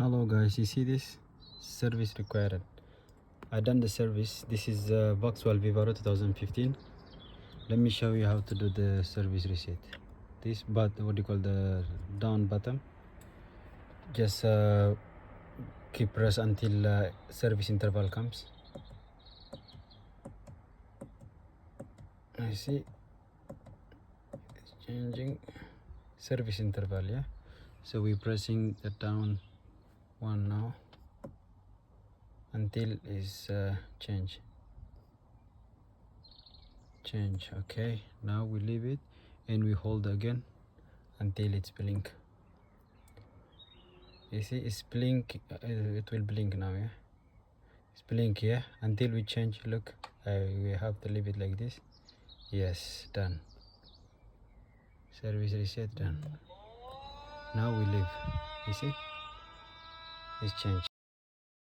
Hello guys, you see this service required. I done the service. This is Vauxhall Vivaro 2015. Let me show you how to do the service reset. This but what do you call the down button, just keep press until service interval comes. I see it's changing service interval. Yeah, so we're pressing the down one now until is change. Okay, now we leave it and we hold again until it's blink. You see it's blink, it will blink now. Yeah, it's blink. Yeah, until we change. Look, we have to leave it like this. Yes, done. Service reset done. Now we leave. You see it's changed.